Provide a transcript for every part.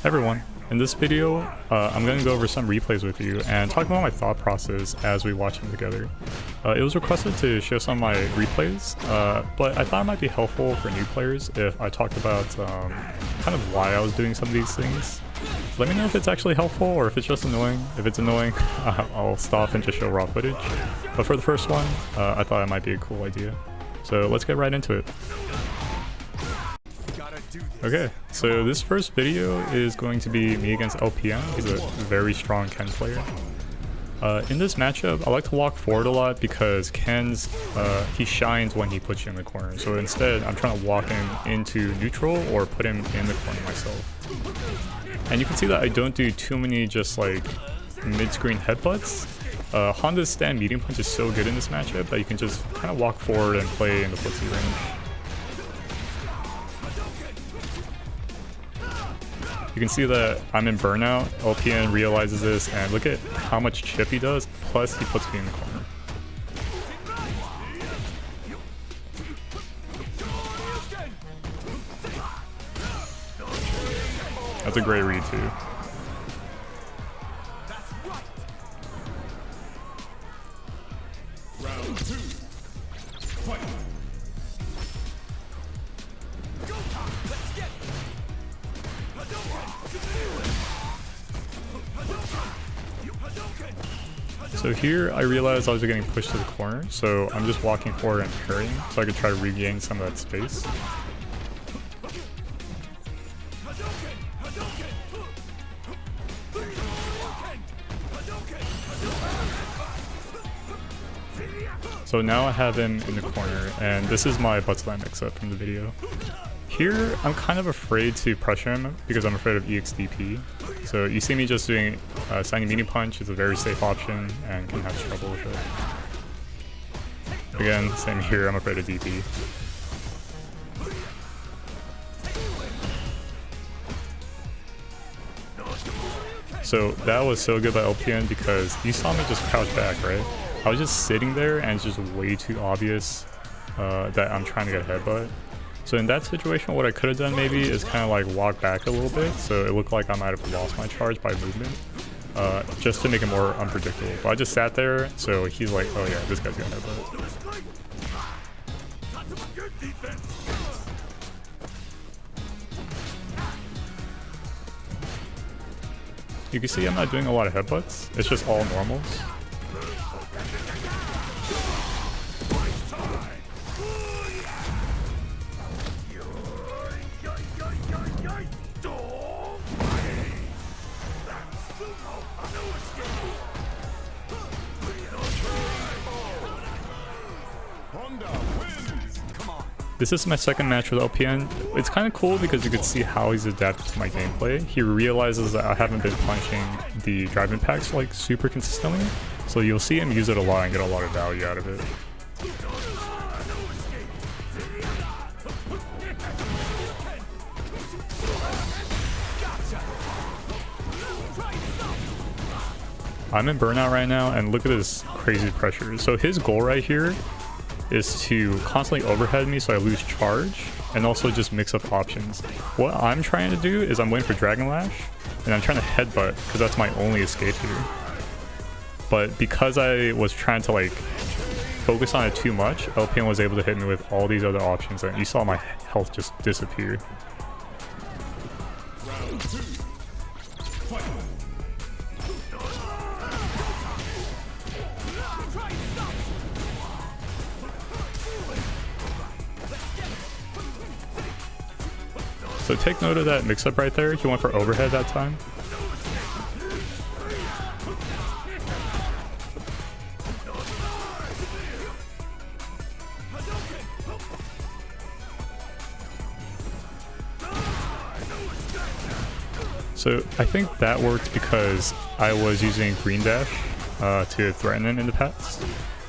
Everyone, in this video, I'm going to go over some replays with you and talk about my thought process as we watch them together. It was requested to show some of my replays, but I thought it might be helpful for new players if I talked about kind of why I was doing some of these things. Let me know if it's actually helpful or if it's just annoying. If it's annoying, I'll stop and just show raw footage. But for the first one, I thought it might be a cool idea. So let's get right into it. Okay, so this first video is going to be me against Ep.1. He's a very strong Ken player. In this matchup, I like to walk forward a lot because Ken's, he shines when he puts you in the corner. So instead, I'm trying to walk him into neutral or put him in the corner myself. And you can see that I don't do too many just like mid-screen headbutts. Honda's stand medium punch is so good in this matchup that you can just kind of walk forward and play in the footsie range. You can see that I'm in burnout. Ep.1 realizes this, and look at how much chip he does, plus he puts me in the corner. That's a great read too. Round 2. Fight. So here I realized I was getting pushed to the corner, so I'm just walking forward and parrying so I could try to regain some of that space. So now I have him in the corner, and this is my butt slam mix-up from the video. Here, I'm kind of afraid to pressure him because I'm afraid of EXDP. So you see me just doing standing medium punch is a very safe option and can have trouble with it. Again, same here, I'm afraid of DP. So that was so good by Ep.1 because you saw me just crouch back, right? I was just sitting there and it's just way too obvious that I'm trying to get a headbutt. So in that situation, what I could have done maybe is kind of like walk back a little bit so it looked like I might have lost my charge by movement, just to make it more unpredictable. But I just sat there, so he's like, oh yeah, this guy's gonna headbutt. You can see I'm not doing a lot of headbutts, it's just all normals. This is my second match with Ep.1. It's kind of cool because you could see how he's adapted to my gameplay. He realizes that I haven't been punching the drive impacts like super consistently, so you'll see him use it a lot and get a lot of value out of it. I'm in burnout right now, and look at this crazy pressure. So his goal right here is to constantly overhead me so I lose charge, and also just mix up options. What I'm trying to do is I'm waiting for Dragon Lash, and I'm trying to headbutt because that's my only escape here. But because I was trying to like focus on it too much, Ep.1 was able to hit me with all these other options, and you saw my health just disappear. Round 2. Fight. So take note of that mix-up right there. He went for overhead that time. So I think that worked because I was using green dash to threaten him in the past.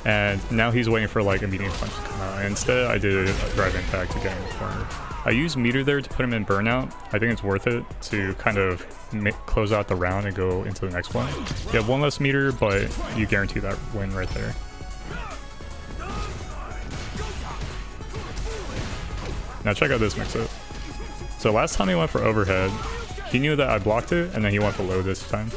And now he's waiting for like a medium punch to come out. And instead I did a drive impact to get in the corner. I used meter there to put him in burnout. I think it's worth it to kind of close out the round and go into the next one. You have one less meter, but you guarantee that win right there. Now check out this mix-up. So last time he went for overhead, he knew that I blocked it, and then he went for low this time.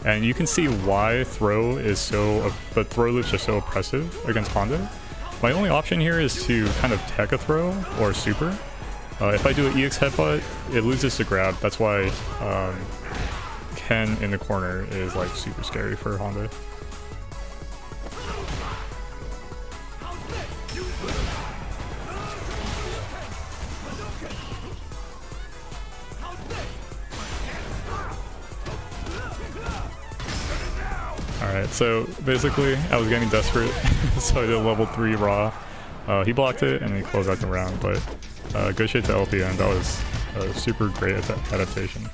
And you can see why the throw loops are so oppressive against Honda. My only option here is to kind of tech a throw or super. If I do an EX headbutt, it loses the grab. That's why Ken in the corner is like super scary for Honda. Alright, so basically I was getting desperate, so I did level 3 raw. He blocked it and he closed out the round, but good shit to LPN. That was a super great adaptation.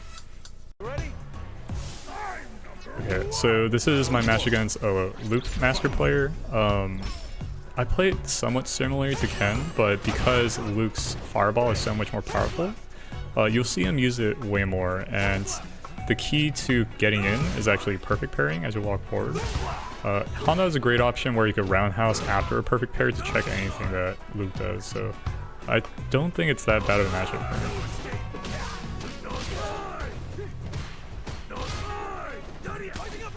Okay, so this is my match against a Luke Masker player. I played somewhat similar to Ken, but because Luke's fireball is so much more powerful, you'll see him use it way more, and the key to getting in is actually perfect parrying as you walk forward. Honda is a great option where you could roundhouse after a perfect parry to check anything that Luke does, so I don't think it's that bad of a matchup for him.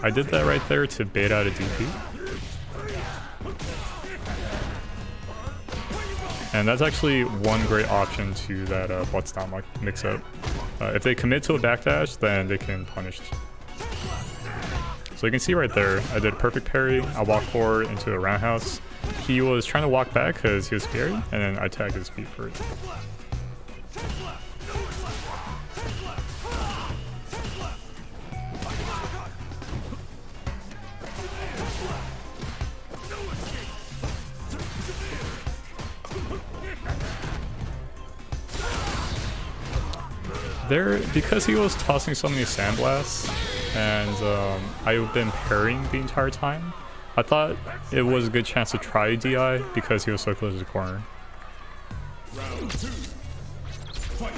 I did that right there to bait out a DP. And that's actually one great option to that butt stomp mix-up. If they commit to a backdash, then they can punish. So you can see right there, I did a perfect parry, I walked forward into a roundhouse. He was trying to walk back because he was scared, and then I tagged his feet for it. Because he was tossing so many sandblasts, and I've been parrying the entire time, I thought it was a good chance to try DI because he was so close to the corner. Round 2. Fight.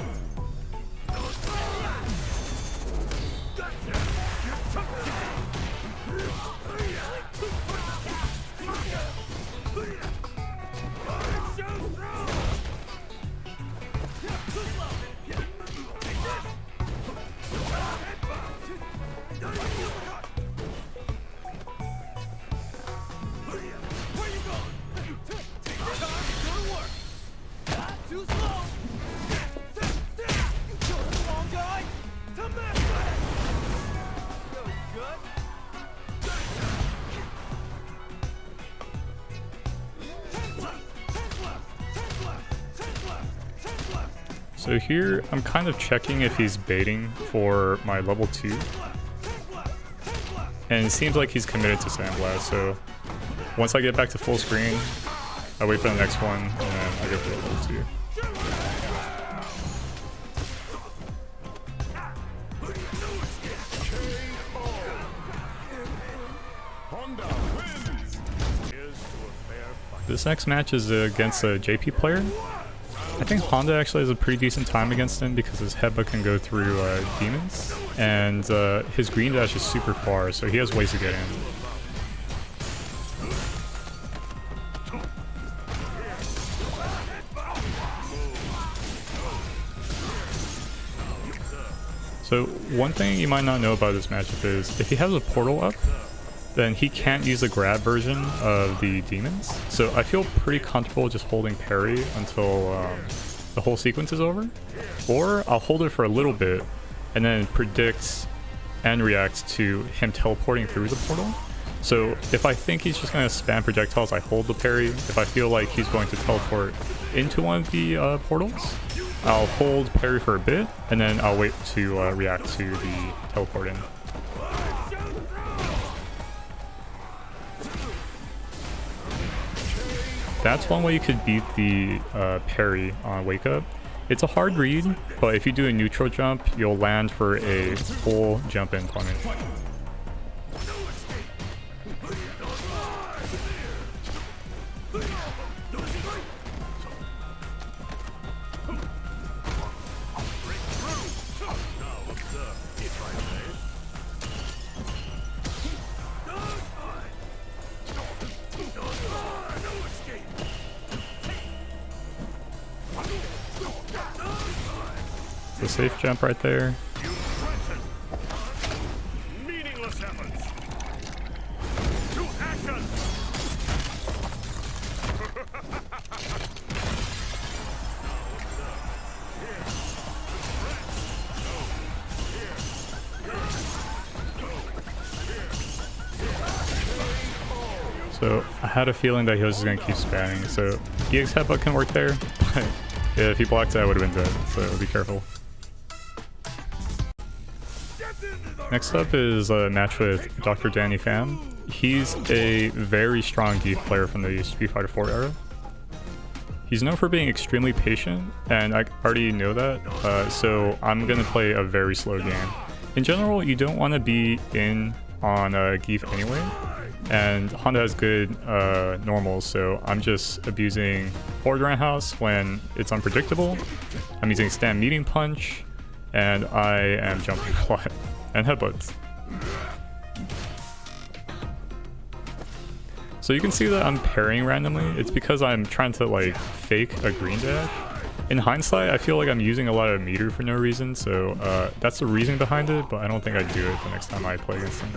So here, I'm kind of checking if he's baiting for my level 2. And it seems like he's committed to Sandblast, so once I get back to full screen, I wait for the next one, and then I go for the level 2. This next match is against a JP player. I think Honda actually has a pretty decent time against him because his headbutt can go through demons, and his green dash is super far, so he has ways to get in. So one thing you might not know about this matchup is if he has a portal up, then he can't use the grab version of the demons. So I feel pretty comfortable just holding parry until the whole sequence is over. Or I'll hold it for a little bit and then predict and react to him teleporting through the portal. So if I think he's just going to spam projectiles, I hold the parry. If I feel like he's going to teleport into one of the portals, I'll hold parry for a bit and then I'll wait to react to the teleport in. That's one way you could beat the parry on Wake Up. It's a hard read, but if you do a neutral jump, you'll land for a full jump in punish. It's a safe jump right there. Meaningless efforts. To action. So I had a feeling that he was just gonna keep spamming. So EX headbutt can work there, but yeah, if he blocked it, I would have been dead. So be careful. Next up is a match with DrDannyPham. He's a very strong Geef player from the Street Fighter 4 era. He's known for being extremely patient, and I already know that, so I'm gonna play a very slow game. In general, you don't want to be in on Geef anyway, and Honda has good normals, so I'm just abusing forward roundhouse when it's unpredictable. I'm using stand meeting punch, and I am jumping a lot, and headbutts. So you can see that I'm parrying randomly. It's because I'm trying to like fake a green dash. In hindsight, I feel like I'm using a lot of meter for no reason, so that's the reason behind it, but I don't think I'd do it the next time I play against him.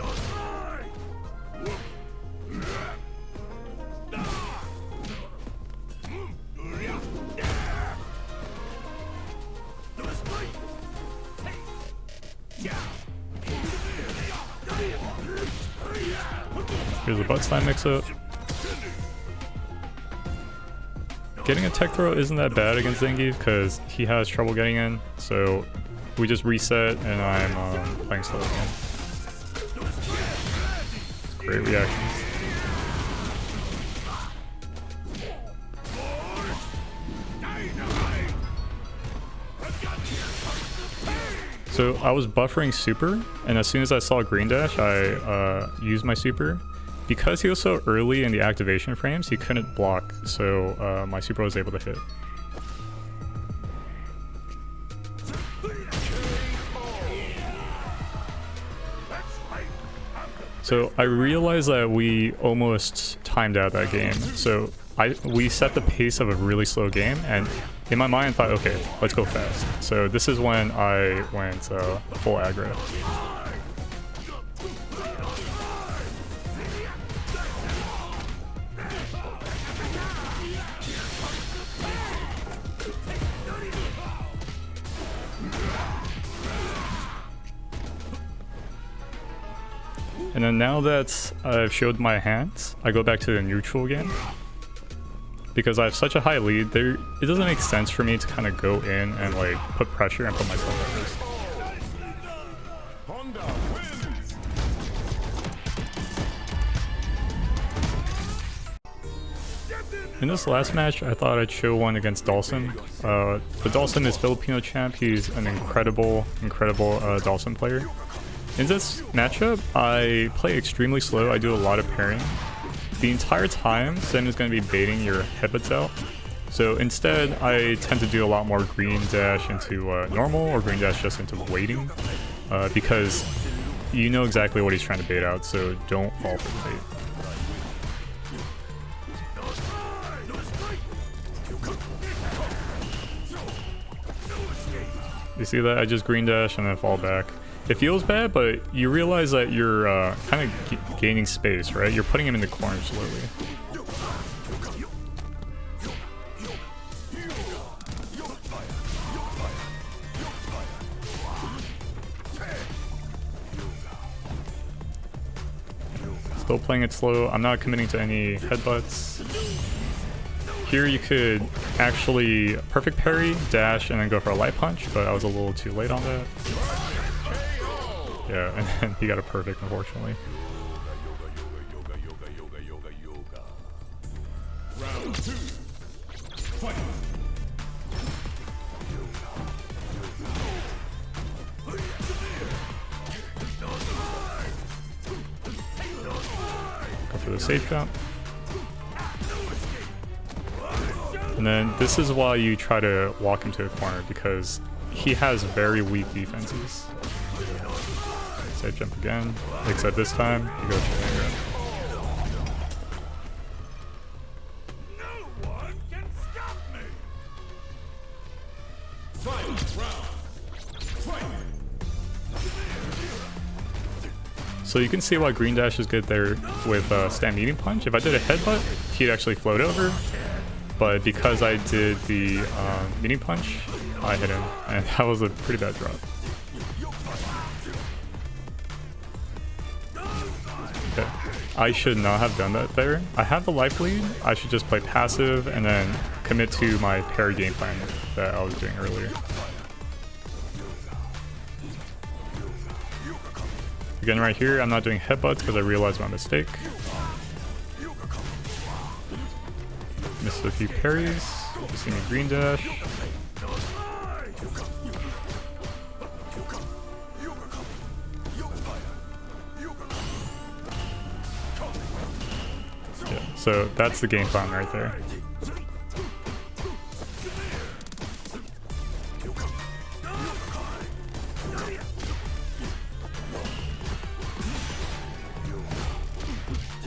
Here's a butt slide mix-up. Getting a tech throw isn't that bad against Zangief because he has trouble getting in, so we just reset and I'm playing slow again. Great reactions. So I was buffering super, and as soon as I saw green dash, I used my super. Because he was so early in the activation frames, he couldn't block, so my super was able to hit. So I realized that we almost timed out that game. So we set the pace of a really slow game, and in my mind I thought, okay, let's go fast. So this is when I went full aggro. And then now that I've showed my hands, I go back to the neutral again. Because I have such a high lead, it doesn't make sense for me to kind of go in and like put pressure and put myself at risk. In this last match, I thought I'd show one against Dawson. The Dawson is FilipinoChamp. He's an incredible Dawson player. In this matchup, I play extremely slow. I do a lot of parrying. The entire time, Sim is going to be baiting your headbutts out. So instead, I tend to do a lot more green dash into normal or green dash just into waiting. Because you know exactly what he's trying to bait out, so don't fall for the bait. You see that? I just green dash and then fall back. It feels bad, but you realize that you're kind of gaining space, right? You're putting him in the corner slowly. Still playing it slow. I'm not committing to any headbutts. Here you could actually perfect parry, dash, and then go for a light punch, but I was a little too late on that. Yeah, and then he got a perfect, unfortunately. Round 2. Fight. Go for the safe jump. And then this is why you try to walk him to a corner, because he has very weak defenses. Safe jump again, except this time you go for the air. No one can stop me. Final round. So you can see why Green Dash is good there with stand meeting punch. If I did a headbutt, he'd actually float over. But because I did the meeting punch, I hit him. And that was a pretty bad drop. Okay. I should not have done that there. I have the life lead. I should just play passive and then commit to my parry game plan that I was doing earlier. Again, right here, I'm not doing headbutts because I realized my mistake. Missed a few parries. You see me Green Dash. Yeah, so that's the game plan right there.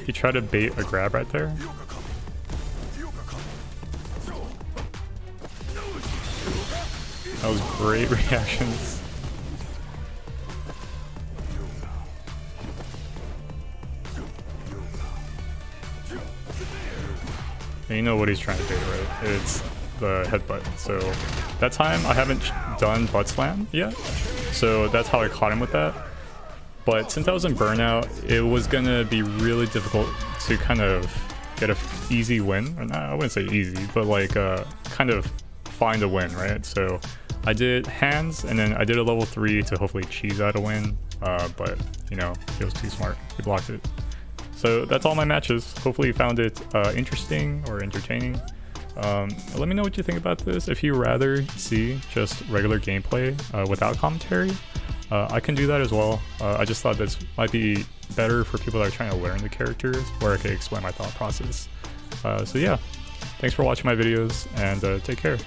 He tried to bait a grab right there. That was great reactions. And you know what he's trying to do, right? It's the headbutt. So that time I haven't done butt slam yet. So that's how I caught him with that. But since I was in burnout, it was gonna be really difficult to kind of get an easy win. Or not, I wouldn't say easy, but like kind of find a win, right? So I did hands, and then I did a level 3 to hopefully cheese out a win. But you know, he was too smart. He blocked it. So that's all my matches. Hopefully you found it interesting or entertaining. Let me know what you think about this. If you rather see just regular gameplay without commentary, I can do that as well. I just thought this might be better for people that are trying to learn the characters, where I can explain my thought process. So yeah, thanks for watching my videos, and take care.